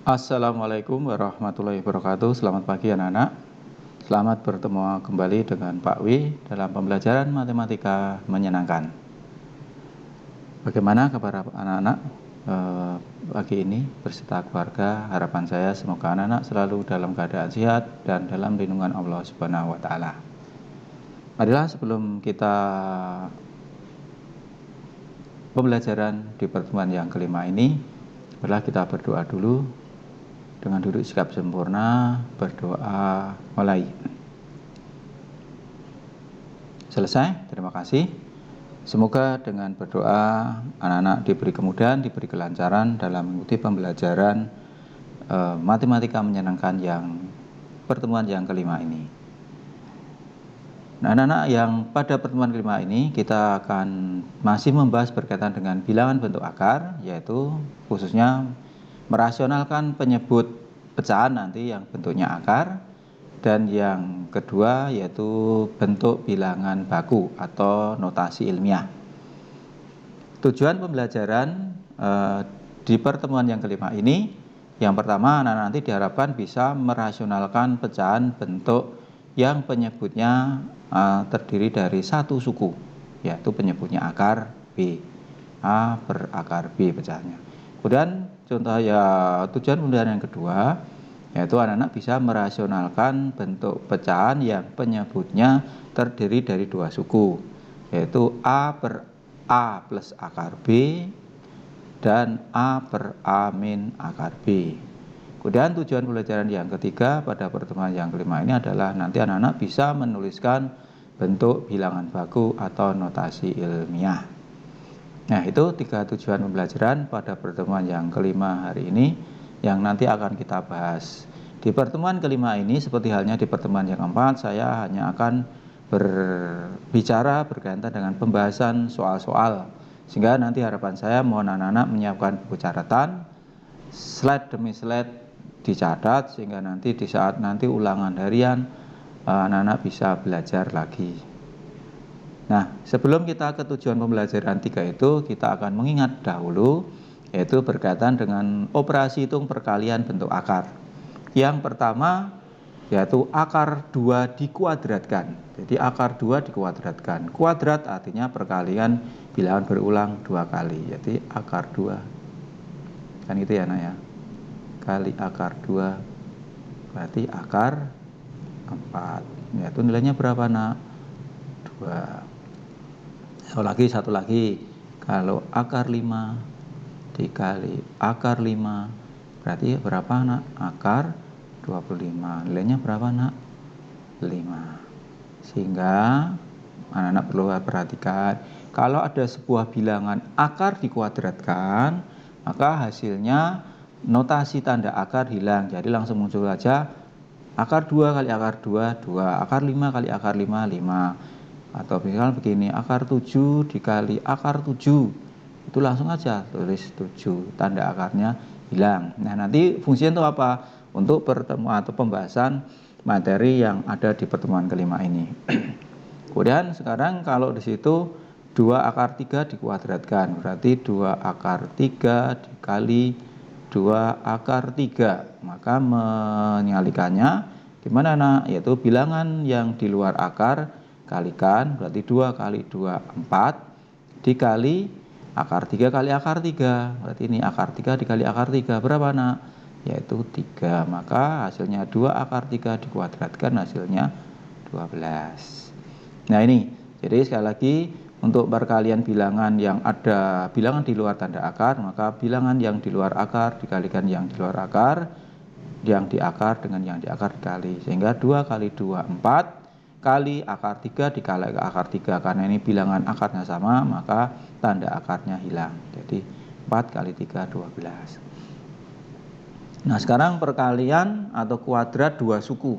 Assalamualaikum warahmatullahi wabarakatuh. Selamat pagi anak-anak. Selamat bertemu kembali dengan Pak Wi dalam pembelajaran matematika menyenangkan. Bagaimana kabar anak-anak pagi ini beserta keluarga? Harapan saya semoga anak-anak selalu dalam keadaan sehat dan dalam lindungan Allah Subhanahu wa taala. Marilah sebelum kita pembelajaran di pertemuan yang kelima ini, marilah kita berdoa dulu. Dengan duduk sikap sempurna, berdoa, mulai. Selesai, terima kasih. Semoga dengan berdoa anak-anak diberi kemudahan, diberi kelancaran dalam mengikuti pembelajaran matematika menyenangkan yang pertemuan yang kelima ini. Nah, anak-anak yang pada pertemuan kelima ini kita akan masih membahas berkaitan dengan bilangan bentuk akar, yaitu khususnya merasionalkan penyebut pecahan nanti yang bentuknya akar, dan yang kedua yaitu bentuk bilangan baku atau notasi ilmiah. Tujuan pembelajaran di pertemuan yang kelima ini, yang pertama anak-anak nanti diharapkan bisa merasionalkan pecahan bentuk yang penyebutnya terdiri dari satu suku, yaitu penyebutnya akar B. A berakar B pecahannya. Kemudian contoh ya tujuan pembelajaran yang kedua yaitu anak-anak bisa merasionalkan bentuk pecahan yang penyebutnya terdiri dari dua suku, yaitu A per A plus akar B dan A per A min akar B. Kemudian tujuan pembelajaran yang ketiga pada pertemuan yang kelima ini adalah nanti anak-anak bisa menuliskan bentuk bilangan baku atau notasi ilmiah. Nah, itu tiga tujuan pembelajaran pada pertemuan yang kelima hari ini yang nanti akan kita bahas. Di pertemuan kelima ini seperti halnya di pertemuan yang keempat, saya hanya akan berbicara berkaitan dengan pembahasan soal-soal, sehingga nanti harapan saya mohon anak-anak menyiapkan buku catatan, slide demi slide dicatat, sehingga nanti di saat nanti ulangan harian anak-anak bisa belajar lagi. Nah, sebelum kita ke tujuan pembelajaran 3 itu, kita akan mengingat dahulu, yaitu berkaitan dengan operasi hitung perkalian bentuk akar. Yang pertama, yaitu akar 2 dikuadratkan. Jadi akar 2 dikuadratkan. Kuadrat artinya perkalian bilangan berulang 2 kali. Jadi akar 2. Kan itu ya, Nak ya. Kali akar 2 berarti akar 4. Yaitu nilainya berapa, Nak? 2. Satu lagi, kalau akar 5 dikali akar 5 berarti berapa, Nak? Akar 25. Nilainya berapa, Nak? 5. Sehingga anak-anak perlu perhatikan, kalau ada sebuah bilangan akar dikuadratkan, maka hasilnya notasi tanda akar hilang. Jadi langsung muncul aja akar 2 kali akar 2, 2. Akar 5 kali akar 5, 5. Atau misalnya begini, akar 7 dikali akar 7, itu langsung aja tulis 7, tanda akarnya hilang. Nah, nanti fungsinya itu apa? Untuk pertemuan atau pembahasan materi yang ada di pertemuan kelima ini. Kemudian sekarang kalau di situ 2 akar 3 dikuadratkan, berarti 2 akar 3 dikali 2 akar 3, maka menyalikannya gimana, Nak? Yaitu bilangan yang di luar akar kalikan, berarti 2 kali 2, 4, dikali akar 3 kali akar 3, berarti ini akar 3 dikali akar 3, berapa, Nak? Yaitu 3, maka hasilnya 2 akar 3 dikuadratkan, hasilnya 12. Nah, ini, jadi sekali lagi, untuk perkalian bilangan yang ada bilangan di luar tanda akar, maka bilangan yang di luar akar dikalikan yang di luar akar, yang di akar dengan yang di akar dikali, sehingga 2 kali 2, 4, kali akar 3 dikali akar 3, karena ini bilangan akarnya sama, maka tanda akarnya hilang. Jadi 4 kali 3, 12. Nah, sekarang perkalian atau kuadrat 2 suku.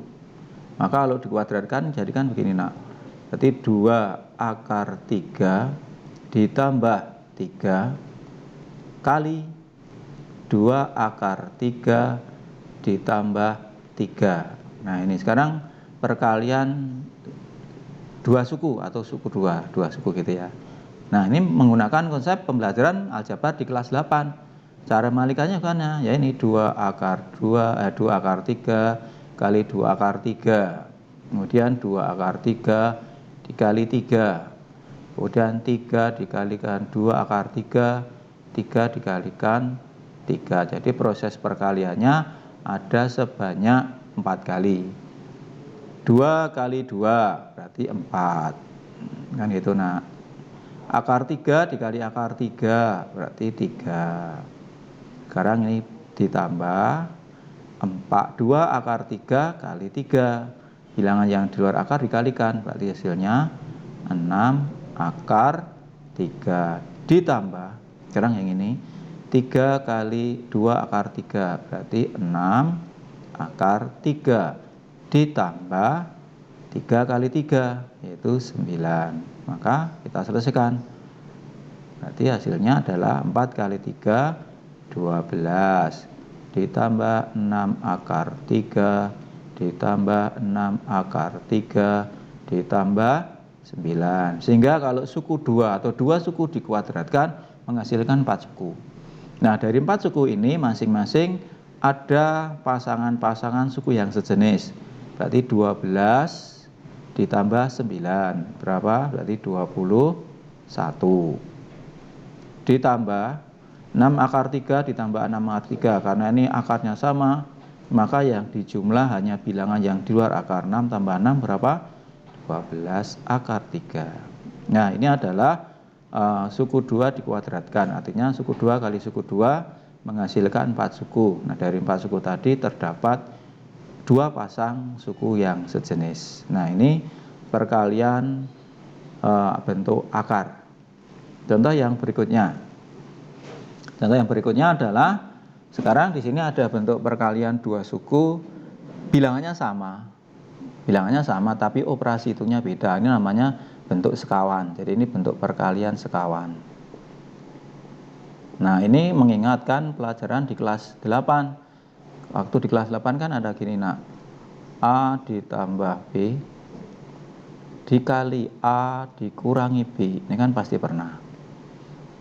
Maka kalau dikuadratkan jadikan begini, Nak. Berarti 2 akar 3 ditambah 3 kali 2 akar 3 ditambah 3. Nah, ini sekarang perkalian 2 suku atau suku 2 suku gitu ya. Nah, ini menggunakan konsep pembelajaran aljabar di kelas 8. Cara malikannya kan ya ini 2 akar 2 akar 3 kali 2 akar 3. Kemudian 2 akar 3 dikali 3. Kemudian 3 dikalikan 2 akar 3, 3 dikalikan 3. Jadi proses perkaliannya ada sebanyak 4 kali. 2 kali 2 berarti 4. Kan gitu nak. Akar 3 dikali akar 3 berarti 3. Sekarang ini ditambah 2 akar 3 kali 3. Bilangan yang di luar akar dikalikan, berarti hasilnya 6 akar 3. Ditambah, sekarang yang ini 3 kali 2 akar 3, berarti 6 akar 3. Ditambah 3 kali 3, yaitu 9. Maka kita selesaikan. Berarti hasilnya adalah 4 kali 3, 12 ditambah 6 akar 3 ditambah 6 akar 3 ditambah 9, sehingga kalau suku 2 atau 2 suku dikuadratkan menghasilkan 4 suku. Nah, dari 4 suku ini masing-masing ada pasangan-pasangan suku yang sejenis. Berarti 12 ditambah 9 berapa? Berarti 21. Ditambah 6 akar 3 ditambah 6 akar 3, karena ini akarnya sama, maka yang dijumlah hanya bilangan yang di luar akar. 6 tambah 6 berapa? 12 akar 3. Nah, ini adalah suku 2 dikuadratkan, artinya suku 2 kali suku 2 menghasilkan 4 suku. Nah, dari 4 suku tadi terdapat 2 pasang suku yang sejenis. Nah, ini perkalian bentuk akar. Contoh yang berikutnya. Contoh yang berikutnya adalah sekarang di sini ada bentuk perkalian 2 suku, bilangannya sama tapi operasi hitungnya beda. Ini namanya bentuk sekawan. Jadi ini bentuk perkalian sekawan. Nah, ini mengingatkan pelajaran di kelas 8. Waktu di kelas 8 kan ada gini nak, A ditambah B dikali A dikurangi B. Ini kan pasti pernah.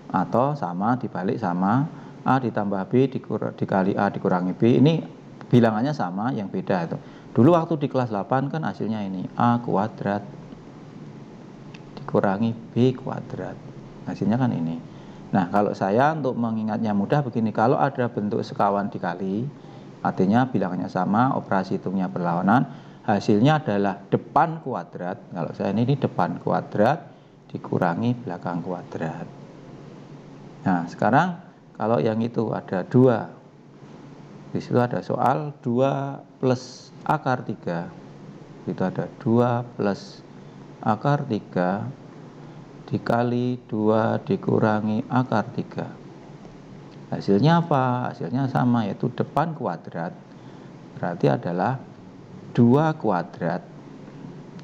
Atau sama dibalik sama A ditambah B dikali A dikurangi B. Ini bilangannya sama, yang beda itu. Dulu waktu di kelas 8 kan hasilnya ini A kuadrat dikurangi B kuadrat. Hasilnya kan ini. Nah, kalau saya untuk mengingatnya mudah begini, kalau ada bentuk sekawan dikali, artinya bilangannya sama, operasi hitungnya berlawanan, hasilnya adalah depan kuadrat. Kalau saya ini depan kuadrat dikurangi belakang kuadrat. Nah, sekarang kalau yang itu ada 2, di situ ada soal 2 plus akar 3, itu ada 2 plus akar 3 dikali 2 dikurangi akar 3. Hasilnya apa? Hasilnya sama, yaitu depan kuadrat, berarti adalah 2 kuadrat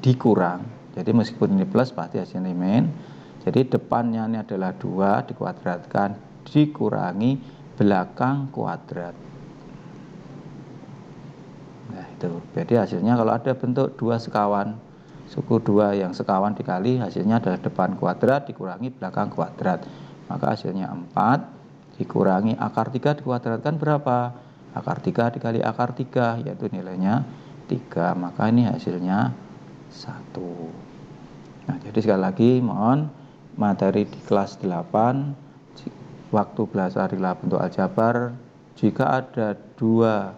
dikurang, jadi meskipun ini plus pasti hasilnya min. Jadi depannya ini adalah 2 dikuadratkan dikurangi belakang kuadrat. Nah, itu. Jadi hasilnya kalau ada bentuk 2 sekawan, suku 2 yang sekawan dikali, hasilnya adalah depan kuadrat dikurangi belakang kuadrat. Maka hasilnya 4 dikurangi akar 3 dikuadratkan berapa? Akar 3 dikali akar 3, yaitu nilainya 3. Maka ini hasilnya 1. Nah, jadi sekali lagi mohon materi di kelas 8 waktu belajar adalah bentuk aljabar. Jika ada 2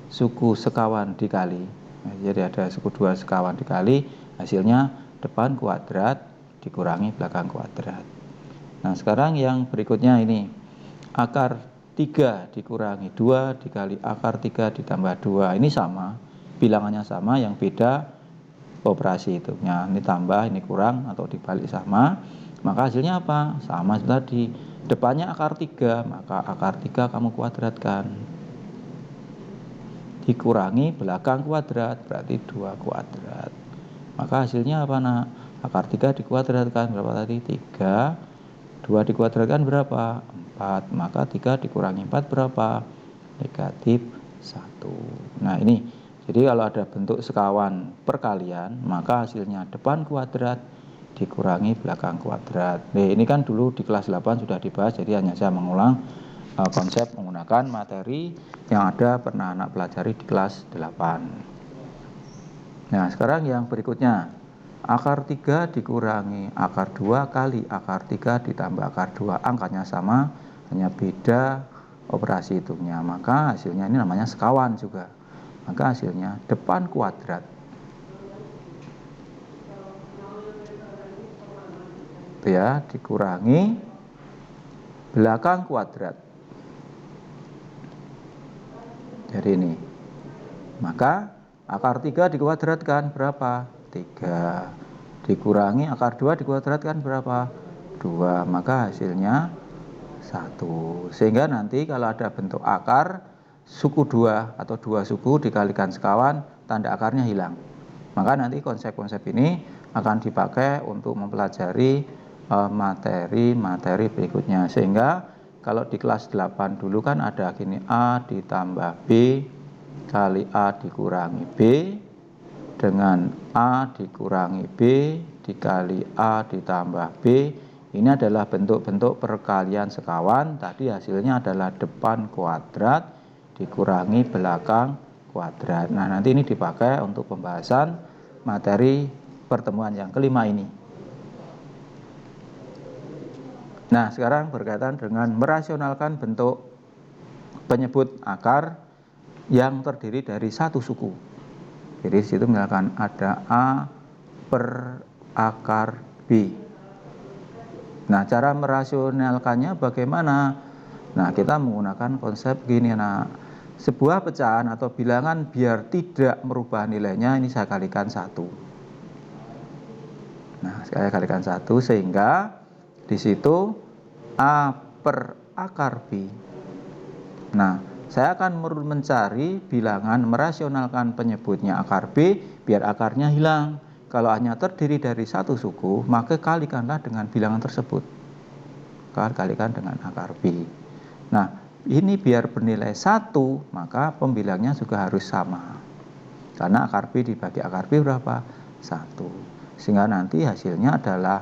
suku sekawan dikali, nah, jadi ada suku 2 sekawan dikali, hasilnya depan kuadrat dikurangi belakang kuadrat. Nah, sekarang yang berikutnya ini akar 3 dikurangi 2 dikali akar 3 ditambah 2. Ini sama, bilangannya sama, yang beda operasi hitungnya. Ini tambah, ini kurang, atau dibalik sama. Maka hasilnya apa? Sama seperti tadi. Depannya akar 3, maka akar 3 kamu kuadratkan. Dikurangi belakang kuadrat, berarti 2 kuadrat. Maka hasilnya apa nak? Akar 3 dikuadratkan berapa tadi? 3. 2 dikuadratkan berapa? 4. Maka 3 dikurangi 4 berapa? Negatif 1. Nah, ini. Jadi kalau ada bentuk sekawan perkalian, maka hasilnya depan kuadrat dikurangi belakang kuadrat. Nah, ini kan dulu di kelas 8 sudah dibahas, jadi hanya saya mengulang. konsep menggunakan materi yang ada pernah anak pelajari di kelas 8. Nah, sekarang yang berikutnya, akar 3 dikurangi akar 2 kali akar 3 ditambah akar 2. Angkanya sama, hanya beda operasi hitungnya. Maka hasilnya ini namanya sekawan juga. Maka hasilnya depan kuadrat. Itu ya, dikurangi belakang kuadrat. Jadi ini. Maka akar 3 dikuadratkan berapa? 3. Dikurangi akar 2 dikuadratkan berapa? 2. Maka hasilnya 1. Sehingga nanti kalau ada bentuk akar suku 2 atau 2 suku dikalikan sekawan, tanda akarnya hilang. Maka nanti konsep-konsep ini akan dipakai untuk mempelajari materi-materi berikutnya. Sehingga kalau di kelas 8 dulu kan ada gini, A ditambah B kali A dikurangi B dengan A dikurangi B dikali A ditambah B. Ini adalah bentuk-bentuk perkalian sekawan. Tadi hasilnya adalah depan kuadrat dikurangi belakang kuadrat. Nah, nanti ini dipakai untuk pembahasan materi pertemuan yang kelima ini. Nah, sekarang berkaitan dengan merasionalkan bentuk penyebut akar yang terdiri dari satu suku. Jadi di situ misalkan ada A per akar B. Nah, cara merasionalkannya bagaimana? Nah, kita menggunakan konsep gini, sebuah pecahan atau bilangan biar tidak merubah nilainya, ini saya kalikan 1. Nah, saya kalikan 1 sehingga di situ A per akar B. Nah, saya akan mencari bilangan merasionalkan penyebutnya akar B biar akarnya hilang. Kalau hanya terdiri dari satu suku, maka kalikanlah dengan bilangan tersebut. Kalikan dengan akar B. Nah, ini biar bernilai 1, maka pembilangnya juga harus sama. Karena akar B dibagi akar B berapa? 1. Sehingga nanti hasilnya adalah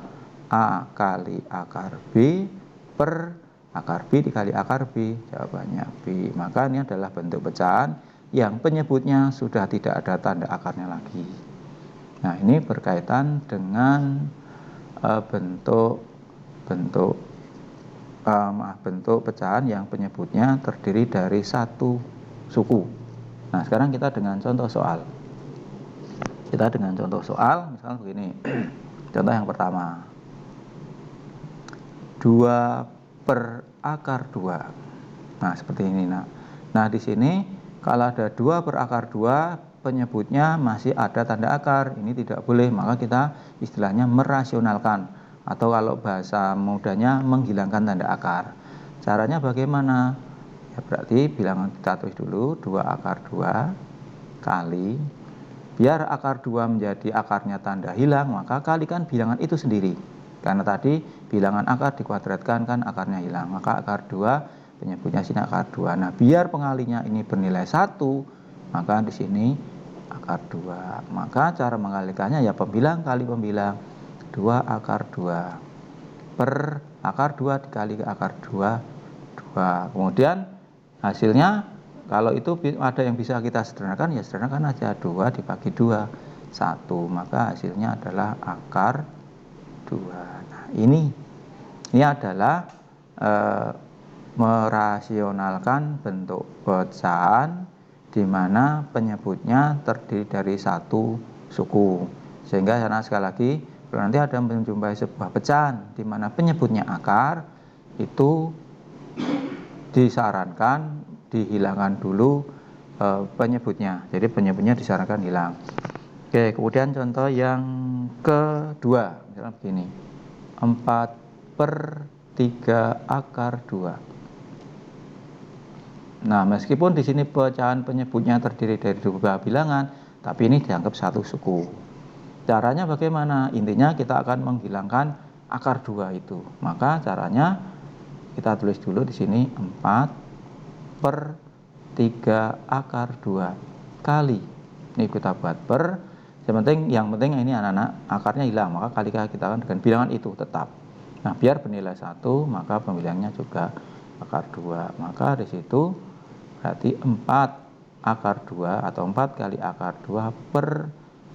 A kali akar B per akar B dikali akar B, jawabannya B. Maka ini adalah bentuk pecahan yang penyebutnya sudah tidak ada tanda akarnya lagi. Nah, ini berkaitan dengan bentuk pecahan yang penyebutnya terdiri dari satu suku. Nah, sekarang kita dengan contoh soal. Misalnya begini. Contoh yang pertama. 2 per akar 2. Nah, seperti ini. Nah, di sini kalau ada 2 per akar 2, penyebutnya masih ada tanda akar. Ini tidak boleh, maka kita istilahnya merasionalkan. Atau kalau bahasa mudahnya menghilangkan tanda akar. Caranya bagaimana? Ya berarti bilangan kita tulis dulu 2 akar 2 kali, biar akar 2 menjadi akarnya tanda hilang, maka kalikan bilangan itu sendiri. Karena tadi bilangan akar dikuadratkan kan akarnya hilang, maka akar 2 penyebutnya sini akar 2. Nah, biar pengalinya ini bernilai 1, maka di sini akar 2. Maka cara mengalikannya ya pembilang kali pembilang. 2 akar 2 per akar 2 dikali akar 2, 2. Kemudian hasilnya kalau itu ada yang bisa kita sederhanakan, ya sederhanakan aja, 2 dibagi 2, 1. Maka hasilnya adalah akar 2. Nah, ini adalah merasionalkan bentuk pecahan di mana penyebutnya terdiri dari satu suku. Sehingga sekali lagi, kalau nanti ada menjumpai sebuah pecahan di mana penyebutnya akar, itu disarankan dihilangkan dulu penyebutnya. Jadi penyebutnya disarankan hilang. Oke, kemudian contoh yang kedua, misalnya begini. 4 per 3 akar 2. Nah, meskipun di sini pecahan penyebutnya terdiri dari dua bilangan, tapi ini dianggap satu suku. Caranya bagaimana? Intinya kita akan menghilangkan akar 2 itu. Maka caranya kita tulis dulu di sini 4 per 3 akar 2 kali. Ini kita buat per. Yang penting ini anak-anak akarnya hilang, maka kali kita akan dengan bilangan itu tetap. Nah, biar bernilai 1, maka pembilangnya juga akar 2. Maka di situ berarti 4 akar 2 atau 4 kali akar 2 per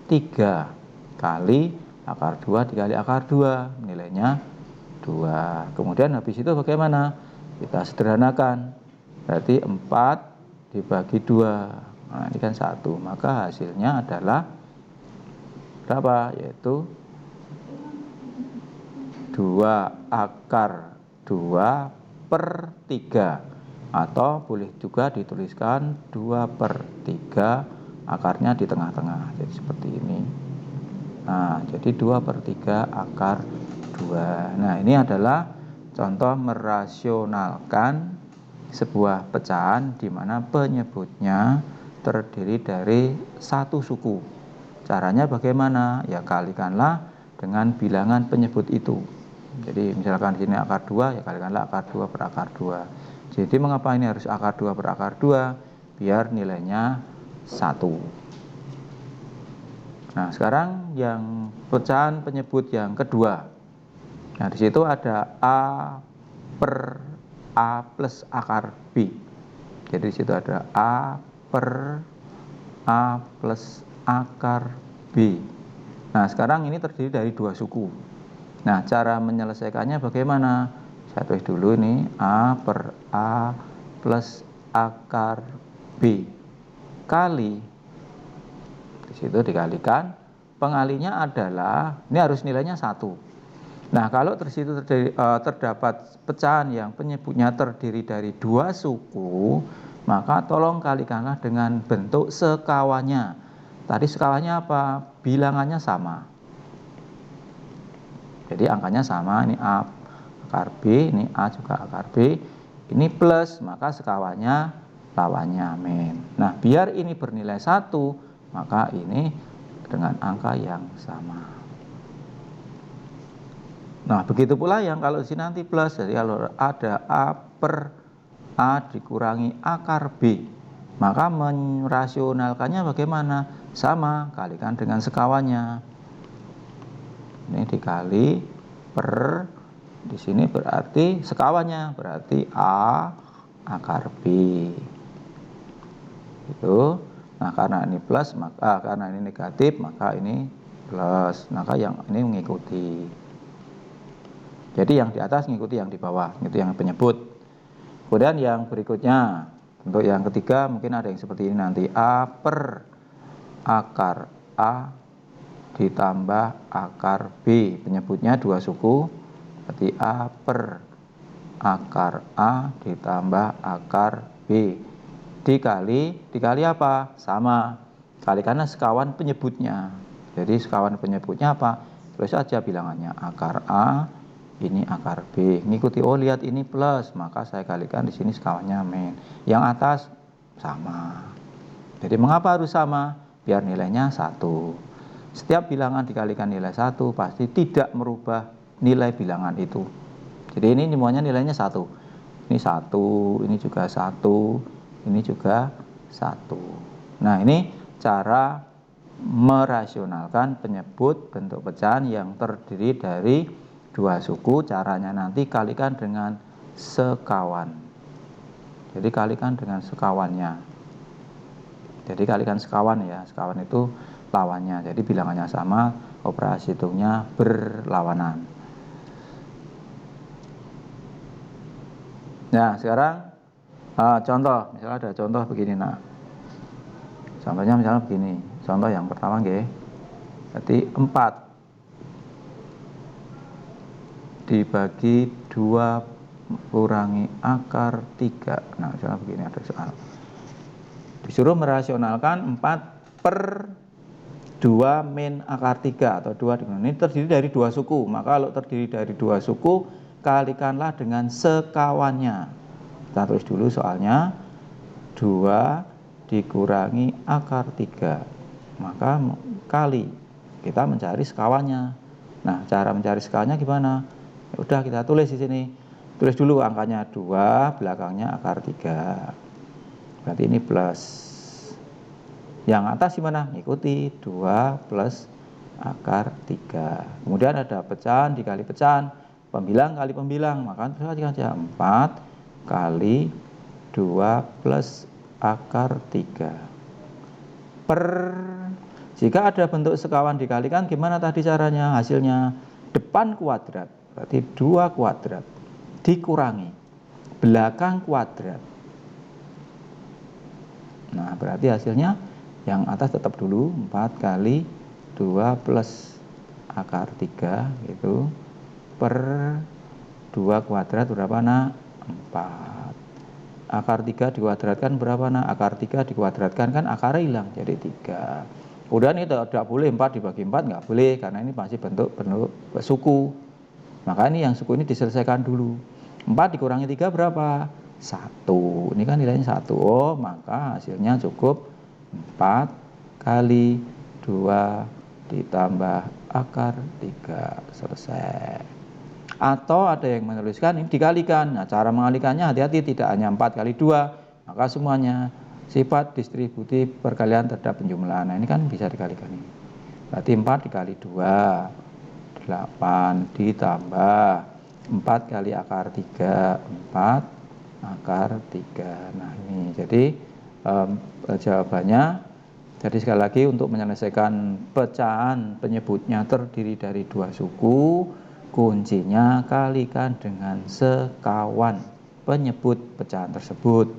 3 kali akar 2 dikali akar 2, nilainya 2. Kemudian habis itu bagaimana? Kita sederhanakan. Berarti 4 dibagi 2. Nah, ini kan 1. Maka hasilnya adalah berapa? Yaitu 2 akar 2 per 3, atau boleh juga dituliskan 2 per 3, akarnya di tengah-tengah, jadi seperti ini. Nah, jadi 2 per 3 akar 2. Nah, ini adalah contoh merasionalkan sebuah pecahan di mana penyebutnya terdiri dari satu suku. Caranya bagaimana? Ya kalikanlah dengan bilangan penyebut itu. Jadi misalkan di sini akar 2, ya kalikanlah akar 2 per akar 2. Jadi mengapa ini harus akar 2 per akar 2? Biar nilainya 1. Nah, sekarang yang pecahan penyebut yang kedua. Nah, di situ ada A per A plus akar B. Jadi di situ ada A per A plus akar B. Nah, sekarang ini terdiri dari dua suku. Nah, cara menyelesaikannya bagaimana? Saya tulis dulu ini A per A plus akar B kali, di situ dikalikan, pengalinya adalah, ini harus nilainya 1. Nah, kalau di situ terdapat pecahan yang penyebutnya terdiri dari dua suku, maka tolong kalikanlah dengan bentuk sekawannya. Tadi sekawannya apa? Bilangannya sama. Jadi angkanya sama, ini A akar B, ini A juga akar B, ini plus, maka sekawannya lawannya min. Nah, biar ini bernilai 1, maka ini dengan angka yang sama. Nah, begitu pula yang kalau di sini nanti plus, jadi kalau ada A per A dikurangi akar B, maka merasionalkannya bagaimana? Sama, kalikan dengan sekawannya. Ini dikali per, di sini berarti sekawannya, berarti A akar B. Itu. Nah, karena ini plus, maka karena ini negatif, maka ini plus. Maka yang ini mengikuti. Jadi yang di atas mengikuti yang di bawah, itu yang penyebut. Kemudian yang berikutnya, untuk yang ketiga mungkin ada yang seperti ini nanti, A per akar A ditambah akar B, penyebutnya dua suku, berarti A per akar A ditambah akar B dikali apa? Sama, kalikanlah sekawan penyebutnya. Jadi sekawan penyebutnya apa? Tulis saja bilangannya akar A, ini akar B. Ngikuti, oh lihat ini plus, maka saya kalikan di sini sekawannya min. Yang atas sama. Jadi mengapa harus sama? Biar nilainya 1. Setiap bilangan dikalikan nilai 1 pasti tidak merubah nilai bilangan itu. Jadi ini semuanya nilainya 1. Ini 1, ini juga 1, ini juga 1. Nah, ini cara merasionalkan penyebut bentuk pecahan yang terdiri dari dua suku. Caranya nanti kalikan dengan sekawan. Jadi kalikan dengan sekawannya. Jadi kalikan sekawan ya, sekawan itu lawannya, jadi bilangannya sama, operasi hitungnya berlawanan. Nah, sekarang contoh, misalnya ada contoh begini. Nah, contohnya misalnya begini, contoh yang pertama nggih. Berarti 4 dibagi 2 kurangi akar 3. Nah, misalnya begini, ada soal disuruh merasionalkan 4 per 2 min akar 3 atau 2 ini terdiri dari dua suku. Maka kalau terdiri dari dua suku, kalikanlah dengan sekawannya. Kita tulis dulu soalnya, 2 dikurangi akar 3, maka kali, kita mencari sekawannya. Nah, cara mencari sekawannya gimana? Ya udah, kita tulis di sini. Tulis dulu angkanya 2, belakangnya akar 3. Berarti ini plus. Yang atas gimana? Ikuti 2 plus akar 3. Kemudian ada pecahan dikali pecahan, pembilang kali pembilang, maka saja 4 kali 2 plus akar 3 per, jika ada bentuk sekawan dikalikan gimana tadi caranya? Hasilnya depan kuadrat berarti 2 kuadrat dikurangi belakang kuadrat. Nah berarti hasilnya yang atas tetap dulu 4 kali 2 plus akar 3 gitu per 2 kuadrat berapa nak? 4. Akar 3 dikuadratkan berapa nak? Akar 3 dikuadratkan kan akarnya hilang jadi 3. Kemudian itu tidak boleh 4 dibagi 4, nggak boleh karena ini masih bentuk suku. Maka ini yang suku ini diselesaikan dulu. 4 dikurangi 3 berapa? 1. Ini kan nilainya 1. Oh maka hasilnya cukup 4 kali 2 ditambah akar 3. Selesai. Atau ada yang menuliskan ini dikalikan. Nah cara mengalikannya hati-hati, tidak hanya 4 kali 2, maka semuanya sifat distributif perkalian terhadap penjumlahan. Nah ini kan bisa dikalikan ini. Berarti 4 dikali 2 8 ditambah 4 kali akar 3 4 akar 3. Nah ini jadi jawabannya. Jadi sekali lagi untuk menyelesaikan pecahan penyebutnya terdiri dari 2 suku, kuncinya kalikan dengan sekawan penyebut pecahan tersebut.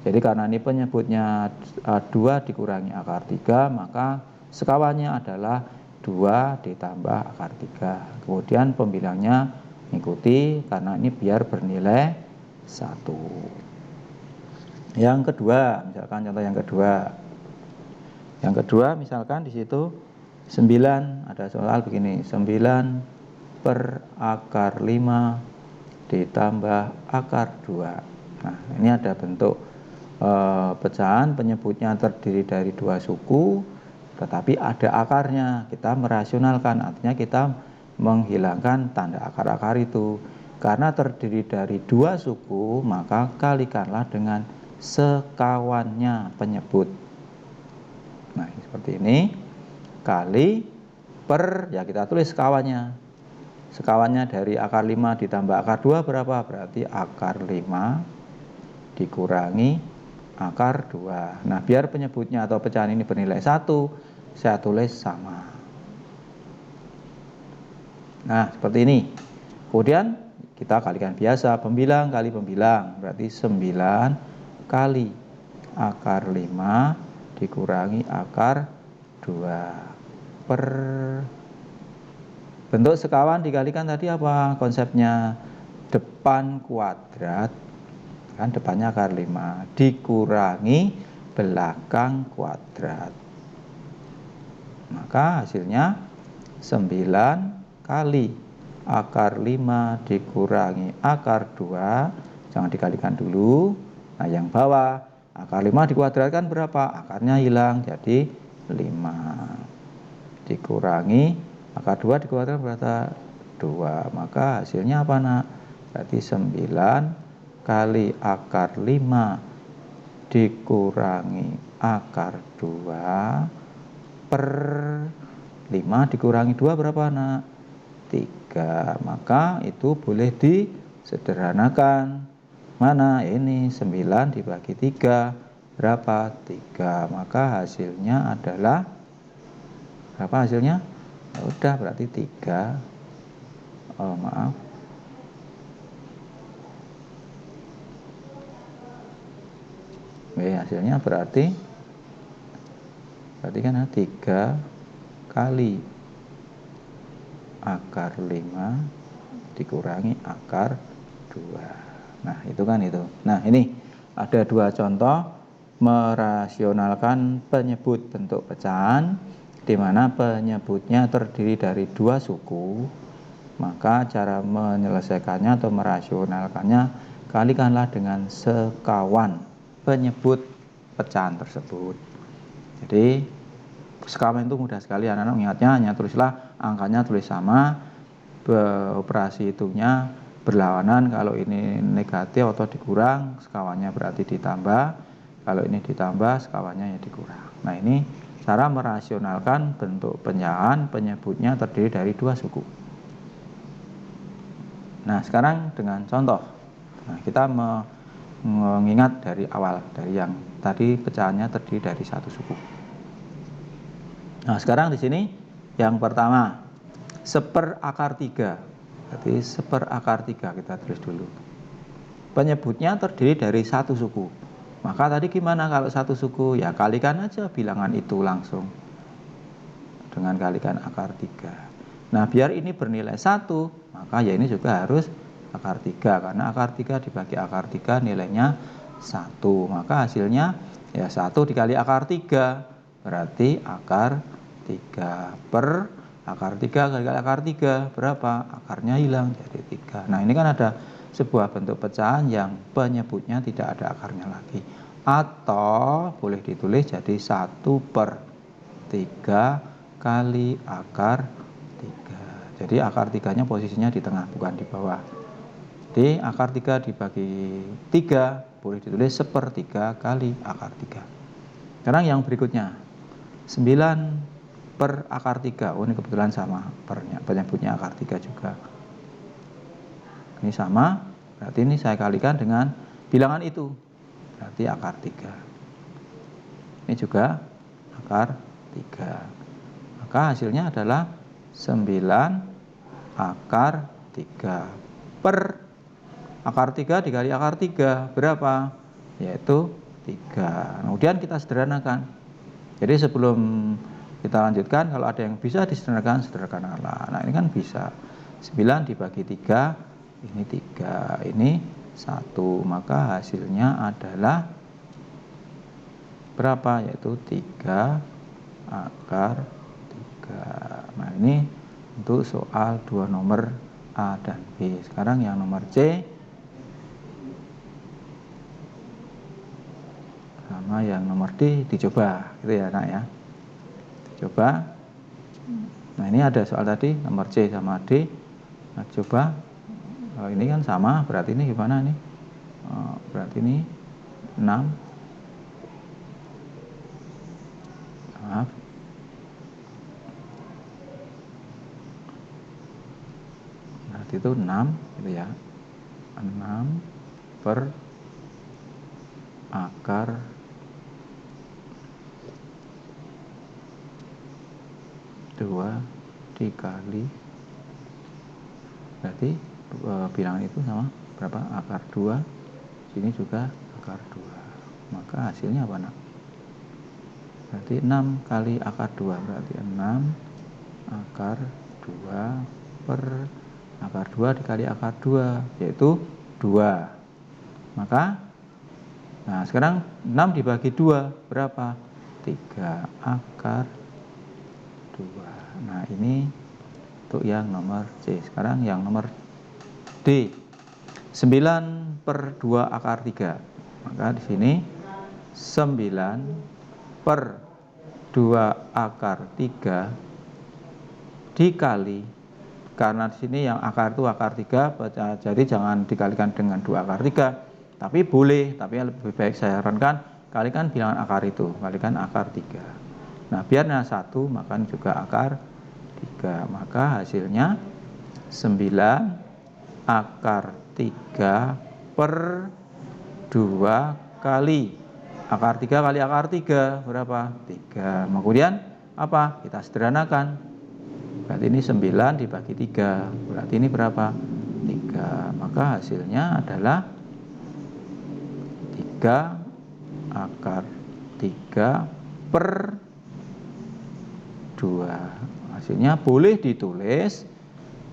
Jadi karena ini penyebutnya 2 dikurangi akar 3, maka sekawannya adalah 2 ditambah akar 3. Kemudian pembilangnya mengikuti karena ini biar bernilai 1. Yang kedua, misalkan contoh yang kedua. Yang kedua misalkan di situ 9, ada soal begini, 9 per akar 5 ditambah akar 2. Nah ini ada bentuk pecahan penyebutnya terdiri dari 2 suku, tetapi ada akarnya. Kita merasionalkan, artinya kita menghilangkan tanda akar-akar itu. Karena terdiri dari 2 suku, maka kalikanlah dengan sekawannya penyebut. Nah seperti ini, kali per, ya kita tulis sekawannya. Sekawannya dari akar 5 ditambah akar 2 berapa? Berarti akar 5 dikurangi akar 2. Nah biar penyebutnya atau pecahan ini bernilai 1, saya tulis sama. Nah seperti ini. Kemudian kita kalikan biasa, pembilang kali pembilang, berarti 9 kali akar 5 dikurangi akar 2 per, bentuk sekawan dikalikan tadi apa konsepnya? Depan kuadrat, kan depannya akar 5 dikurangi belakang kuadrat, maka hasilnya 9 kali akar 5 dikurangi akar 2, jangan dikalikan dulu. Nah yang bawah akar 5 dikuadratkan berapa? Akarnya hilang jadi 5 dikurangi akar 2 dikuadratkan berapa? 2, maka hasilnya apa nak? Berarti 9 kali akar 5 dikurangi akar 2 per 5 dikurangi 2 berapa nak? 3. Maka itu boleh disederhanakan. Mana? Ini 9 dibagi 3 berapa? 3. Maka hasilnya adalah berapa hasilnya? Ya udah berarti 3. Oh maaf. Hasilnya berarti kan 3 kali akar 5 dikurangi akar 2. Nah itu kan itu. Nah ini ada 2 contoh merasionalkan penyebut bentuk pecahan, di mana penyebutnya terdiri dari 2 suku. Maka cara menyelesaikannya atau merasionalkannya, kalikanlah dengan sekawan penyebut pecahan tersebut. Jadi sekawan itu mudah sekali anak-anak mengingatnya, hanya tulislah angkanya tulis sama, operasi hitungnya berlawanan. Kalau ini negatif atau dikurang, sekawannya berarti ditambah, kalau ini ditambah sekawannya ya dikurang. Nah ini cara merasionalkan bentuk pecahan penyebutnya terdiri dari 2 suku. Nah sekarang dengan contoh, nah, kita mengingat dari awal, dari yang tadi pecahannya terdiri dari satu suku. Nah, sekarang di sini yang pertama, 1/3. Berarti 1/3 kita tulis dulu. Penyebutnya terdiri dari satu suku. Maka tadi gimana kalau satu suku? Ya kalikan aja bilangan itu langsung dengan kalikan akar 3. Nah, biar ini bernilai 1, maka ya ini juga harus akar 3, karena akar 3 dibagi akar 3 nilainya 1. Maka hasilnya ya 1 dikali akar 3, berarti akar 3 per akar 3 kali akar 3 berapa? Akarnya hilang jadi 3. Nah, ini kan ada sebuah bentuk pecahan yang penyebutnya tidak ada akarnya lagi. Atau boleh ditulis jadi 1/3 kali akar 3. Jadi akar 3-nya posisinya di tengah, bukan di bawah. Jadi akar 3 dibagi 3 boleh ditulis 1/3 kali akar 3. Sekarang yang berikutnya, 9/akar 3. Oh, ini kebetulan sama, penyebutnya akar 3 juga. Ini sama, berarti ini saya kalikan dengan bilangan itu, berarti akar 3. Ini juga akar 3. Maka hasilnya adalah 9/3 per akar 3 dikali akar 3 berapa? Yaitu 3. Kemudian kita sederhanakan. Jadi sebelum kita lanjutkan, kalau ada yang bisa disederhanakan, sederhanakanlah. Nah, ini kan bisa. 9 dibagi 3, ini 3, ini 1. Maka hasilnya adalah berapa? Yaitu 3/3. Nah, ini untuk soal 2 nomor A dan B. Sekarang yang nomor C sama yang nomor D dicoba, gitu ya nak ya. Dicoba. Nah, ini ada soal tadi nomor C sama D. Nah, coba. Ini kan sama, berarti ini gimana nih? Berarti ini 6. Maaf. Berarti itu 6 gitu ya. 6 per akar 2 dikali, berarti bilangan itu sama berapa? Akar 2. Sini juga akar 2. Maka hasilnya apa nak? Berarti 6 kali akar 2, berarti 6 akar 2 per akar 2 dikali akar 2, yaitu 2. Maka nah, sekarang 6 dibagi 2 berapa? 3 akar 2. Nah, ini untuk yang nomor C. Sekarang yang nomor D, 9/2 akar 3. Maka di sini 9/2 akar 3 dikali, karena di sini yang akar itu akar 3, jadi jangan dikalikan dengan 2 akar 3, tapi boleh, tapi lebih baik saya sarankan kalikan bilangan akar itu, kalikan akar 3. Nah, biarnya 1, maka juga akar 3. Maka hasilnya 9 akar 3 per 2 kali akar 3 kali akar 3 berapa? 3. Kemudian apa? Kita sederhanakan. Berarti ini 9 dibagi 3. Berarti ini berapa? 3. Maka hasilnya adalah 3 akar 3 per 2. Hasilnya boleh ditulis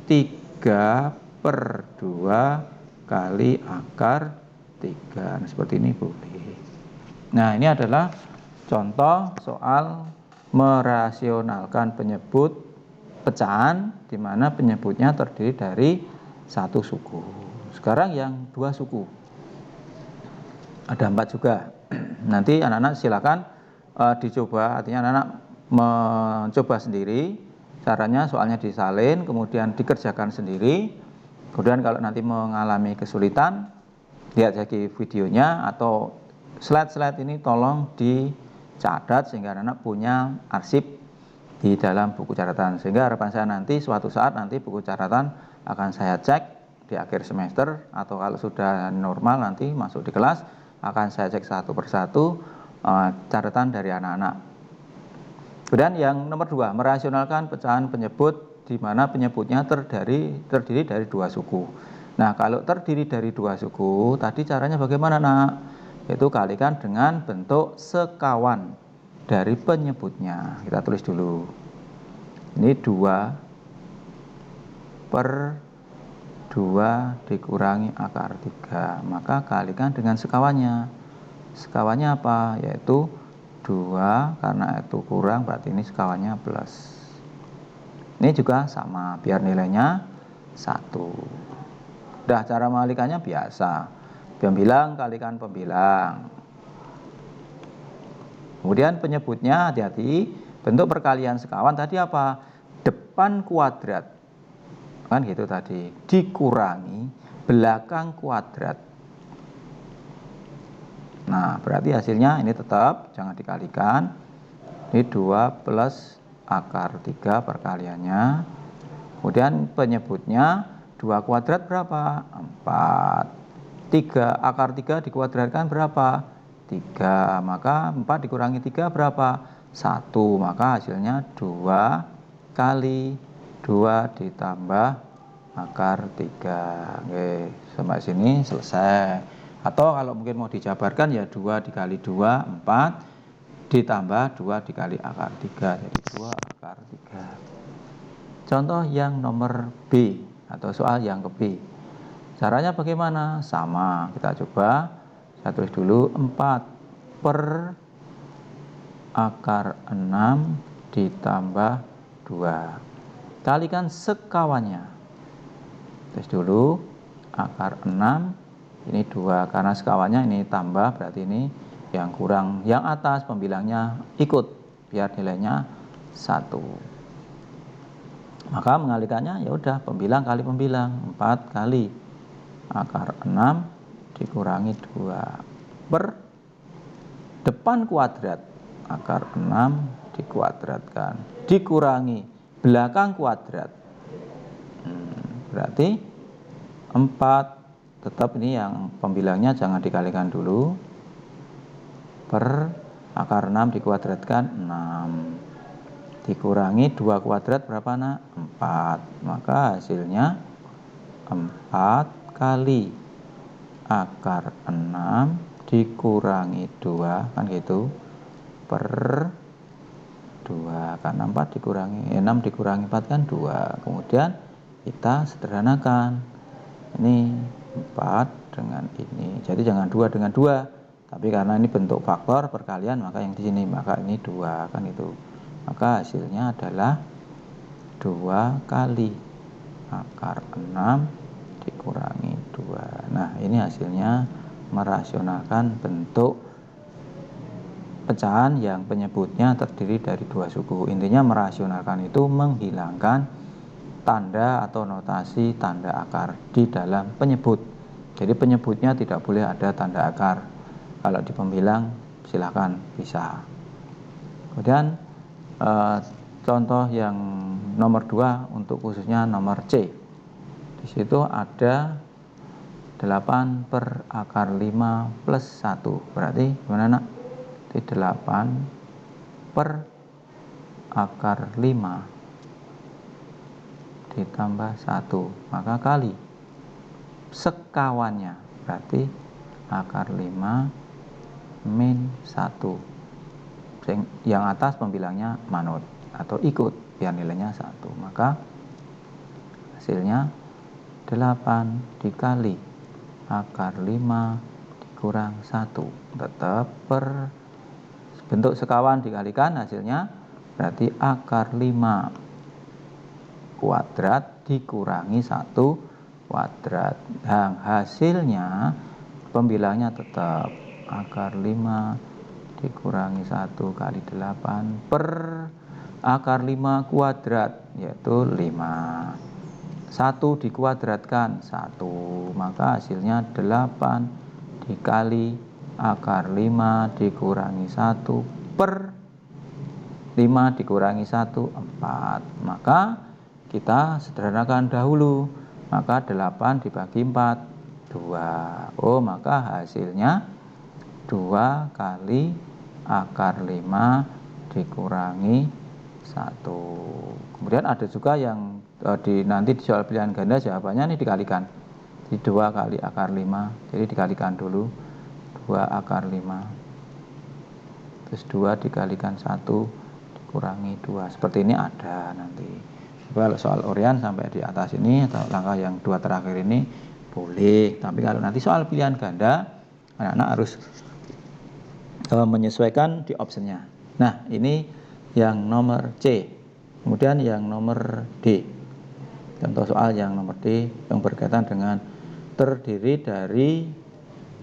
3/2 kali akar 3. Nah, seperti ini boleh. Nah, ini adalah contoh soal merasionalkan penyebut pecahan di mana penyebutnya terdiri dari satu suku. Sekarang yang 2 suku. Ada 4 juga. Nanti anak-anak silakan dicoba, artinya anak-anak mencoba sendiri. Caranya soalnya disalin, kemudian dikerjakan sendiri. Kemudian kalau nanti mengalami kesulitan, lihat lagi videonya, atau slide-slide ini tolong dicatat sehingga anak-anak punya arsip di dalam buku catatan. Sehingga harapan saya nanti suatu saat nanti buku catatan akan saya cek di akhir semester, atau kalau sudah normal nanti masuk di kelas akan saya cek satu persatu catatan dari anak-anak. Kemudian yang nomor 2, merasionalkan pecahan penyebut di mana penyebutnya terdiri dari 2 suku. Nah, kalau terdiri dari 2 suku, tadi caranya bagaimana, Nak? Yaitu kalikan dengan bentuk sekawan dari penyebutnya. Kita tulis dulu. Ini 2 per 2 dikurangi akar 3. Maka kalikan dengan sekawannya. Sekawannya apa? Yaitu 2, karena itu kurang berarti ini sekawannya plus. Ini juga sama, biar nilainya 1. Udah, cara mengalikannya biasa. Pembilang kalikan pembilang. Kemudian penyebutnya hati-hati, bentuk perkalian sekawan tadi apa? Depan kuadrat. Kan gitu tadi, dikurangi belakang kuadrat. Nah, berarti hasilnya ini tetap jangan dikalikan. Ini 2 plus akar 3 perkaliannya. Kemudian penyebutnya 2 kuadrat berapa? 4. 3 akar 3 dikuadratkan berapa? 3. Maka 4 dikurangi 3 berapa? 1. Maka hasilnya 2 kali 2 ditambah akar 3. Oke, sampai sini selesai. Atau kalau mungkin mau dijabarkan ya 2 dikali 2, 4 ditambah 2 dikali akar 3, jadi 2 akar 3. Contoh yang nomor B atau soal yang ke B. Caranya bagaimana? Sama, kita coba. Saya tulis dulu 4 per akar 6 ditambah 2. Kalikan sekawannya. Tulis dulu akar 6. Ini 2, karena sekawannya ini tambah, berarti ini yang kurang. Yang atas pembilangnya ikut, biar nilainya 1. Maka mengalikannya ya udah pembilang kali pembilang, 4 kali akar 6 dikurangi 2 per depan kuadrat akar 6 dikuadratkan dikurangi belakang kuadrat. Berarti 4, tetap ini yang pembilangnya jangan dikalikan dulu, per akar 6 dikuadratkan 6 dikurangi 2 kuadrat berapa, Nak? 4. Maka hasilnya 4 kali akar 6 dikurangi 2, kan gitu, per 2. Karena 4 dikurangi 6 dikurangi 4 kan 2. Kemudian kita sederhanakan. Ini 4 dengan ini. Jadi jangan 2 dengan 2. Tapi karena ini bentuk faktor perkalian, maka yang di sini, maka ini 2, kan itu. Maka hasilnya adalah 2 kali akar 6 dikurangi 2. Nah, ini hasilnya merasionalkan bentuk pecahan yang penyebutnya terdiri dari 2 suku. Intinya merasionalkan itu menghilangkan tanda atau notasi tanda akar di dalam penyebut. Jadi penyebutnya tidak boleh ada tanda akar. Kalau di pembilang silakan bisa. Kemudian contoh yang nomor 2 untuk khususnya nomor C. Di situ ada 8 per akar 5 plus 1. Berarti gimana, Nak? Di 8 per akar 5 ditambah 1, maka kali sekawannya, berarti akar 5 min 1. Yang atas pembilangnya manut atau ikut, biar nilainya 1. Maka hasilnya 8 dikali akar 5 dikurang 1, tetap per bentuk sekawan dikalikan, hasilnya berarti akar 5 kuadrat dikurangi 1 kuadrat. Dan hasilnya pembilangnya tetap akar 5 dikurangi 1 kali 8 per akar 5 kuadrat, yaitu 5. 1 dikuadratkan 1, maka hasilnya 8 dikali akar 5 dikurangi 1 per 5 dikurangi 1, 4. Maka kita sederhanakan dahulu. maka 8 dibagi 4, 2. Oh, maka hasilnya 2 kali akar 5 dikurangi 1. Kemudian ada juga yang nanti di soal pilihan ganda jawabannya ini dikalikan. Jadi 2 kali akar 5, jadi dikalikan dulu 2 akar 5, terus 2 dikalikan 1 dikurangi 2. Seperti ini ada nanti. Kalau soal Orian sampai di atas ini atau langkah yang 2 terakhir ini boleh. Tapi kalau nanti soal pilihan ganda, anak-anak harus menyesuaikan di optionnya. Nah, ini yang nomor C. Kemudian yang nomor D. Contoh soal yang nomor D yang berkaitan dengan terdiri dari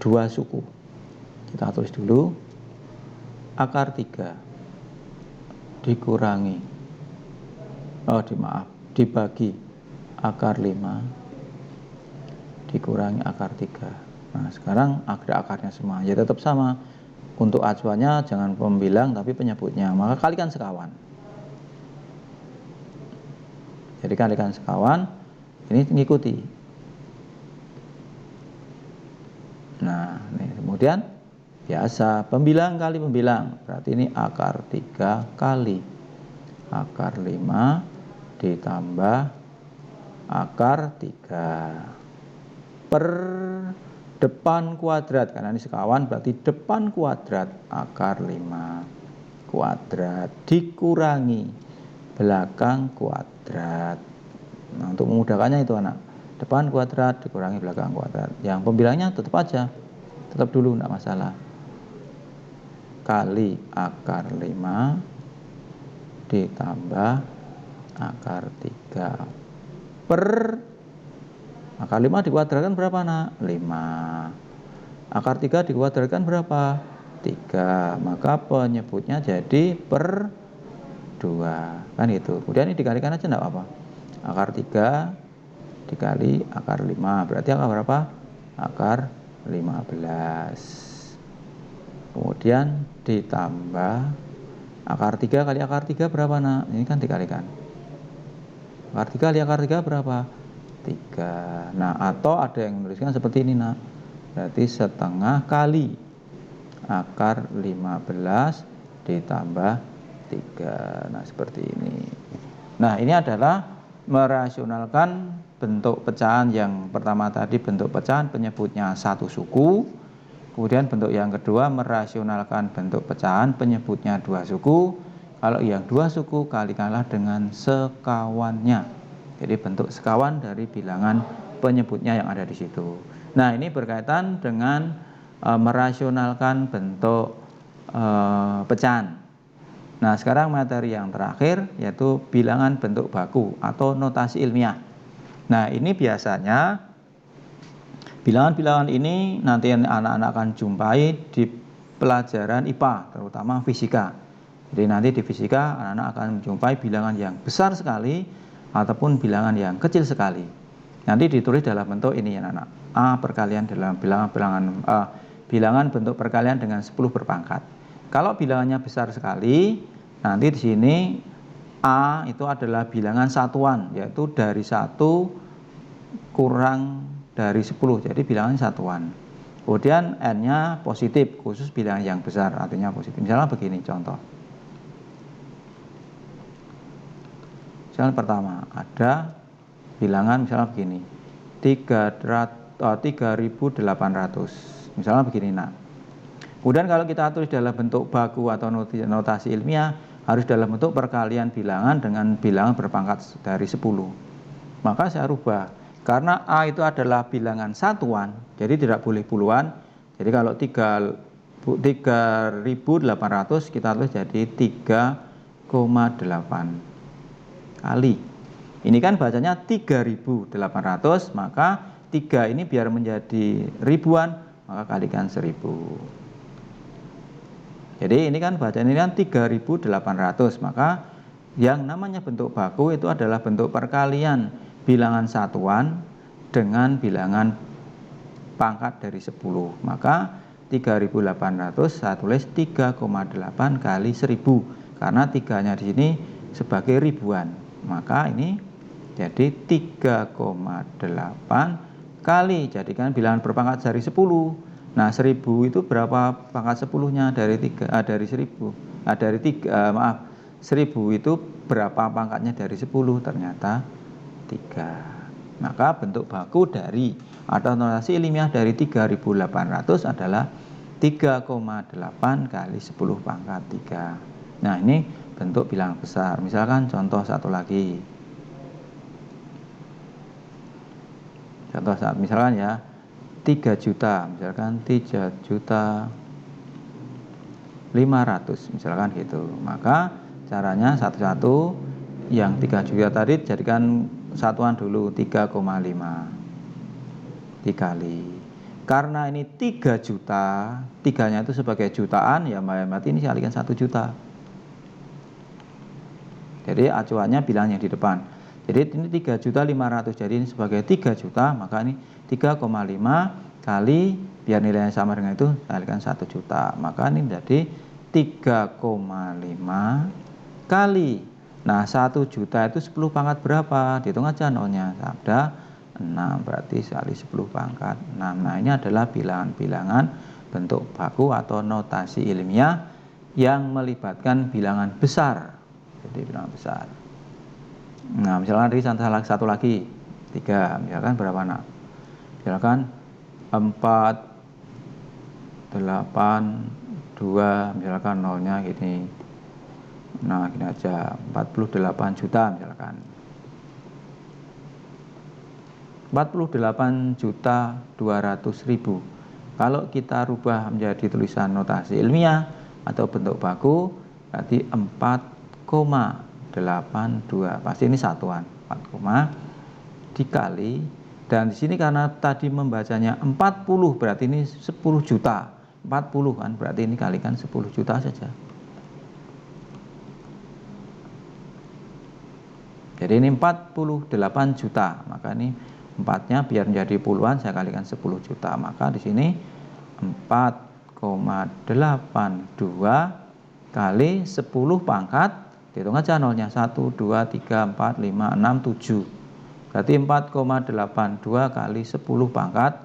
2 suku. Kita tulis dulu. Akar 3 dikurangi dibagi akar 5 dikurangi akar 3. Nah, sekarang ada akarnya semua. Ya tetap sama. Untuk acuannya jangan pembilang tapi penyebutnya. Maka kalikan sekawan. Jadi kalikan sekawan, ini mengikuti. Nah, ini kemudian biasa pembilang kali pembilang, berarti ini akar 3 kali akar 5 ditambah akar 3 per depan kuadrat, karena ini sekawan berarti depan kuadrat akar 5 kuadrat dikurangi belakang kuadrat. Nah, untuk memudahkannya itu anak, depan kuadrat dikurangi belakang kuadrat. Yang pembilangnya tetap aja, tetap dulu enggak masalah. Kali akar 5 ditambah akar 3 per akar 5 dikuadratkan berapa nak? 5. Akar 3 dikuadratkan berapa? 3. Maka penyebutnya jadi per 2. Kan itu. Kemudian ini dikalikan aja enggak apa-apa. Akar 3 dikali akar 5 berarti akar berapa? Akar 15. Kemudian ditambah akar 3 kali akar 3 berapa nak? Ini kan dikalikan. Akar 3 kali akar 3 berapa? 3. Nah, atau ada yang menuliskan seperti ini nak. Berarti setengah kali akar 15 ditambah 3. Nah, seperti ini. Nah, ini adalah merasionalkan bentuk pecahan yang pertama tadi, bentuk pecahan penyebutnya satu suku. Kemudian bentuk yang kedua merasionalkan bentuk pecahan penyebutnya 2 suku. Kalau yang 2 suku kalikanlah dengan sekawannya. Jadi bentuk sekawan dari bilangan penyebutnya yang ada di situ. Nah, ini berkaitan dengan merasionalkan bentuk pecahan. Nah, sekarang materi yang terakhir yaitu bilangan bentuk baku atau notasi ilmiah. Nah, ini biasanya bilangan-bilangan ini nanti anak-anak akan jumpai di pelajaran IPA, terutama fisika. Jadi nanti di fisika anak-anak akan menjumpai bilangan yang besar sekali ataupun bilangan yang kecil sekali. Nanti ditulis dalam bentuk ini ya anak-anak. A perkalian dalam bilangan bentuk perkalian dengan 10 berpangkat. Kalau bilangannya besar sekali, nanti di sini A itu adalah bilangan satuan, yaitu dari 1 kurang dari 10, jadi bilangan satuan. Kemudian N-nya positif, khusus bilangan yang besar, artinya positif. Misalnya begini contoh. Misalnya pertama, ada bilangan misalnya begini, 3.800. Misalnya begini, nah. Kemudian kalau kita tulis dalam bentuk baku atau notasi ilmiah, harus dalam bentuk perkalian bilangan dengan bilangan berpangkat dari 10. Maka saya rubah. Karena A itu adalah bilangan satuan, jadi tidak boleh puluhan. Jadi kalau 3.800 kita tulis jadi 3,8 kali. Ini kan bacanya 3.800, maka 3 ini biar menjadi ribuan, maka kalikan 1000. Jadi ini kan bacaan ini kan 3.800, maka yang namanya bentuk baku itu adalah bentuk perkalian bilangan satuan dengan bilangan pangkat dari 10. Maka 3.800 saya tulis 3,8 kali 1000 karena 3-nya di sini sebagai ribuan. Maka ini Jadi 3,8 kali, jadikan bilangan berpangkat dari 10. Nah, 1000 itu berapa pangkat 10-nya dari 3 dari 1000. Dari 3 maaf. 1000 itu berapa pangkatnya dari 10? Ternyata 3. Maka bentuk baku dari atau notasi ilmiah dari 3800 adalah 3,8 kali 10 pangkat 3. Nah, ini bentuk bilangan besar. Misalkan contoh satu lagi. Contoh saat misalkan ya 3 juta, misalkan 3.500.000 misalkan gitu. Maka caranya satu-satu, yang 3 juta tadi jadikan satuan dulu 3,5 dikali. Karena ini 3 juta, 3-nya itu sebagai jutaan, ya berarti ini kalikan 1 juta. Jadi acuannya bilangan yang di depan. Jadi ini 3.500.000, jadi ini sebagai 3 juta, maka ini 3,5 kali, biar nilainya sama dengan itu, kalikan 1 juta. Maka ini menjadi 3,5 kali. Nah, 1 juta itu 10 pangkat berapa? Dihitung aja nolnya. Ada 6, berarti kali 10 pangkat 6. Nah, ini adalah bilangan-bilangan bentuk baku atau notasi ilmiah yang melibatkan bilangan besar. Jadi bilangan besar. Nah, misalkan dari satu lagi 3, misalkan berapa nak? Misalkan 4, 8, 2, misalkan nolnya gini. Nah, gini aja, 48 juta misalkan. 48.200.000. Kalau kita rubah menjadi tulisan notasi ilmiah atau bentuk baku, berarti 4,82. Pasti ini satuan. 4, dikali, dan di sini karena tadi membacanya 40, berarti ini 10 juta. 40 kan, berarti ini kalikan 10 juta saja. Jadi ini 48 juta, maka ini 4-nya biar menjadi puluhan saya kalikan 10 juta. Maka di sini 4,82 kali 10 pangkat, hitung aja nolnya, 1, 2, 3, 4, 5, 6, 7. Berarti 4,82 kali 10 pangkat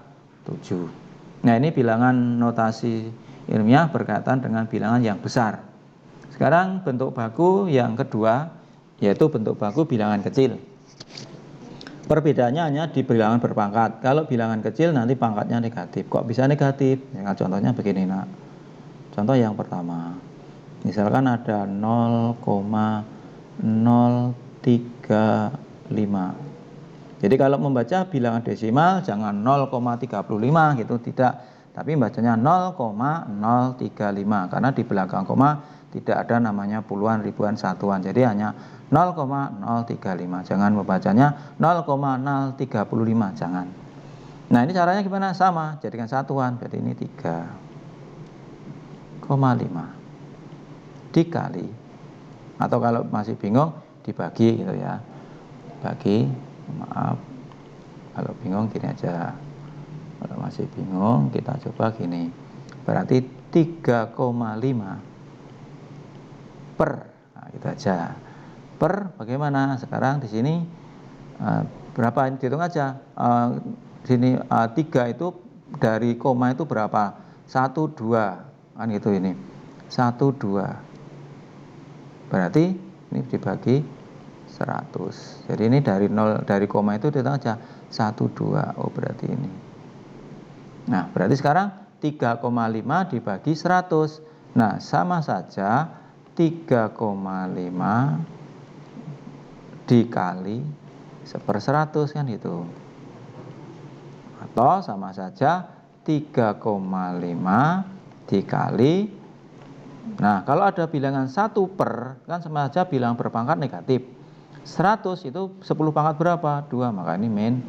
7. Nah, ini bilangan notasi ilmiah berkaitan dengan bilangan yang besar. Sekarang bentuk baku yang kedua, yaitu bentuk baku bilangan kecil. Perbedaannya hanya di bilangan berpangkat. Kalau bilangan kecil nanti pangkatnya negatif. Kok bisa negatif? Ya, contohnya begini nak. Contoh yang pertama, misalkan ada 0,035. Jadi kalau membaca bilangan desimal jangan 0,35 gitu, tidak. Tapi bacanya 0,035 karena di belakang koma tidak ada namanya puluhan, ribuan, satuan. Jadi hanya 0,035. Jangan membacanya 0,035, jangan. Nah, ini caranya gimana? Sama, jadikan satuan. Jadi ini 3,5 dikali, atau kalau masih bingung dibagi gitu ya. Bagi, maaf, kalau bingung gini aja. Kalau masih bingung kita coba gini. Berarti 3,5 per, nah, gitu aja. Per bagaimana? Sekarang di sini berapa? Ini dihitung aja. Sini 3 itu dari koma itu berapa? 1, 2 kan gitu ini. 1, 2. Berarti ini dibagi 100. Jadi ini dari 0, dari koma itu dihitung aja 1, 2. Oh, berarti ini. Nah, berarti sekarang 3,5 dibagi 100. Nah, sama saja 3,5 dikali 1/100 kan itu. Atau sama saja 3,5 dikali. Nah, kalau ada bilangan 1 per, kan sama saja bilangan berpangkat negatif. 100 itu 10 pangkat berapa? 2, maka ini min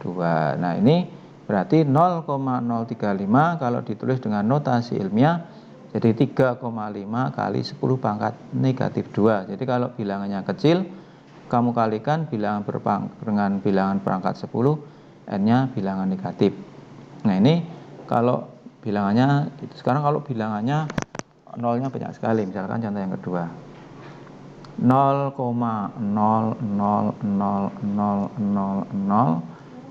2. Nah, ini berarti 0,035 kalau ditulis dengan notasi ilmiah jadi 3,5 kali 10 pangkat negatif 2. Jadi kalau bilangannya kecil, kamu kalikan bilangan dengan bilangan perangkat 10, n-nya bilangan negatif. Nah, ini kalau bilangannya itu. Sekarang kalau bilangannya nolnya banyak sekali, misalkan contoh yang kedua. 0,0000000,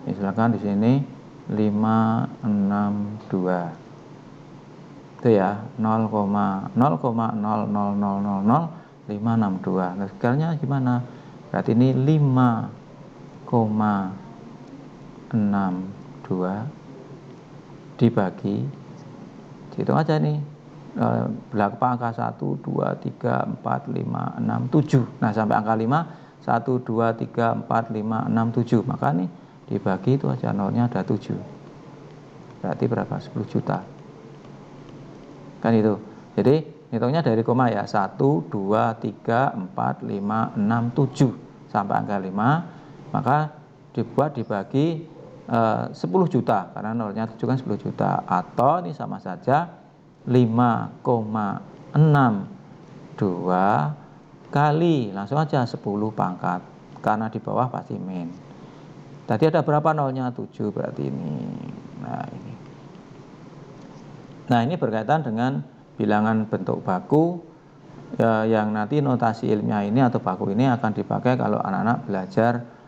misalkan di sini 562. Itu ya, 0,000000562. Nah, skalanya gimana? Berarti ini 5,62 dibagi, hitung aja nih, belakang angka 1, 2, 3, 4, 5, 6, 7. Nah, sampai angka 5, 1, 2, 3, 4, 5, 6, 7. Maka nih dibagi itu aja, nolnya ada 7. Berarti berapa? 10 juta. Kan itu. Jadi hitungnya dari koma ya, 1, 2, 3, 4, 5, 6, 7 sampai angka 5. Maka dibuat dibagi 10 juta, karena nolnya 7 kan 10 juta. Atau ini sama saja 5,62 kali, langsung aja 10 pangkat, karena di bawah pasti min. Tadi ada berapa nolnya? 7, berarti ini. Nah ini berkaitan dengan bilangan bentuk baku yang nanti notasi ilmiah ini atau baku ini akan dipakai kalau anak-anak belajar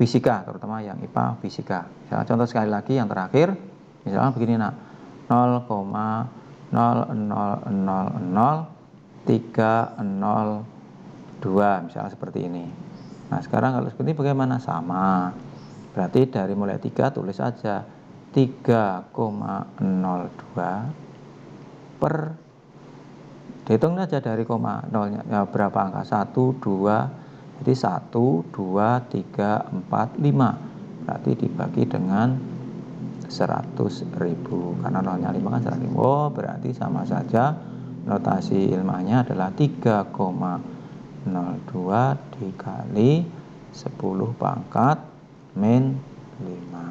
fisika, terutama yang IPA fisika. Misalnya, contoh sekali lagi yang terakhir, misalnya begini nak, 0,0000302, misalnya seperti ini. Nah sekarang kalau seperti ini bagaimana? Sama, berarti dari mulai 3 tulis aja 3,02 per, dihitung aja dari koma nolnya ya, berapa angka? 1, 2, jadi 1, 2, 3, 4, 5, berarti dibagi dengan 100.000, karena nolnya 5 kan 100.000. Oh berarti sama saja notasi ilmiahnya adalah 3,02 dikali 10 pangkat min 5.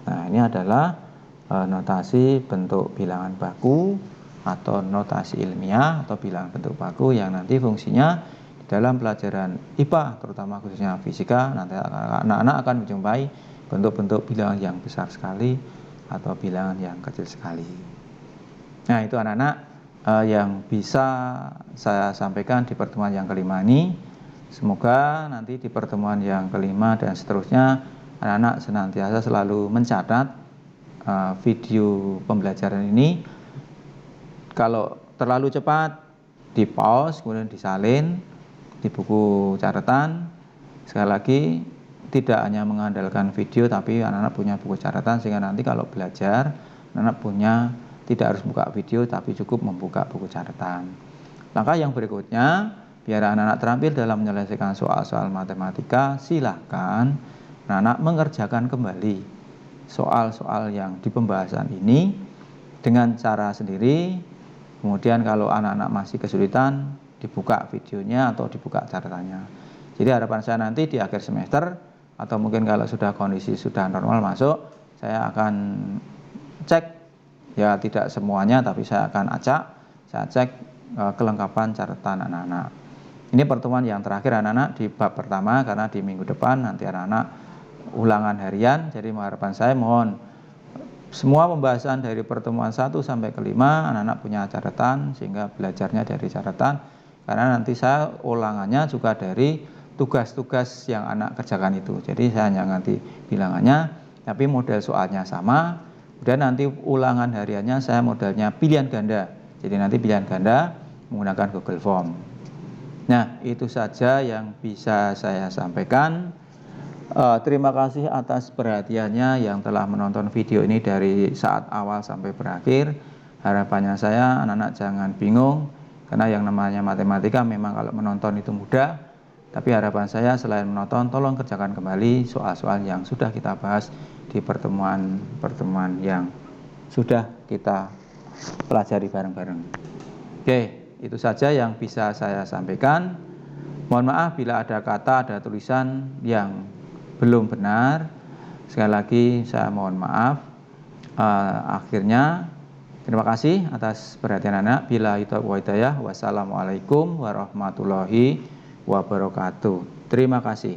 Nah ini adalah notasi bentuk bilangan baku atau notasi ilmiah atau bilangan bentuk baku yang nanti fungsinya di dalam pelajaran IPA, terutama khususnya fisika, nanti anak-anak akan menjumpai bentuk-bentuk bilangan yang besar sekali atau bilangan yang kecil sekali. Nah itu anak-anak yang bisa saya sampaikan di pertemuan yang kelima ini. Semoga nanti di pertemuan yang kelima dan seterusnya anak-anak senantiasa selalu mencatat video pembelajaran ini. Kalau terlalu cepat, di pause, kemudian disalin di buku catatan. Sekali lagi, tidak hanya mengandalkan video, tapi anak-anak punya buku catatan, sehingga nanti kalau belajar, anak-anak punya, tidak harus buka video, tapi cukup membuka buku catatan. Langkah yang berikutnya, biar anak-anak terampil dalam menyelesaikan soal-soal matematika, silahkan anak-anak mengerjakan kembali soal-soal yang di pembahasan ini dengan cara sendiri. Kemudian kalau anak-anak masih kesulitan, dibuka videonya atau dibuka catatannya. Jadi harapan saya nanti di akhir semester, atau mungkin kalau sudah kondisi sudah normal masuk, saya akan cek, ya tidak semuanya, tapi saya akan saya cek kelengkapan catatan anak-anak. Ini pertemuan yang terakhir anak-anak di bab pertama, karena di minggu depan nanti anak-anak ulangan harian. Jadi harapan saya mohon semua pembahasan dari pertemuan 1 sampai ke 5 anak-anak punya catatan, sehingga belajarnya dari catatan, karena nanti saya ulangannya juga dari tugas-tugas yang anak kerjakan itu. Jadi saya hanya ganti bilangannya, tapi model soalnya sama. Kemudian nanti ulangan hariannya saya modelnya pilihan ganda. Jadi nanti pilihan ganda menggunakan Google Form. Nah itu saja yang bisa saya sampaikan. Terima kasih atas perhatiannya yang telah menonton video ini dari saat awal sampai berakhir. Harapannya saya anak-anak jangan bingung, karena yang namanya matematika memang kalau menonton itu mudah. Tapi harapan saya selain menonton, tolong kerjakan kembali soal-soal yang sudah kita bahas di pertemuan-pertemuan yang sudah kita pelajari bareng-bareng. Oke, itu saja yang bisa saya sampaikan. Mohon maaf bila ada kata, ada tulisan yang belum benar. Sekali lagi saya mohon maaf. Akhirnya terima kasih atas perhatian anak. Bila taufiq wal hidayah. Wassalamualaikum warahmatullahi wabarakatuh. Terima kasih.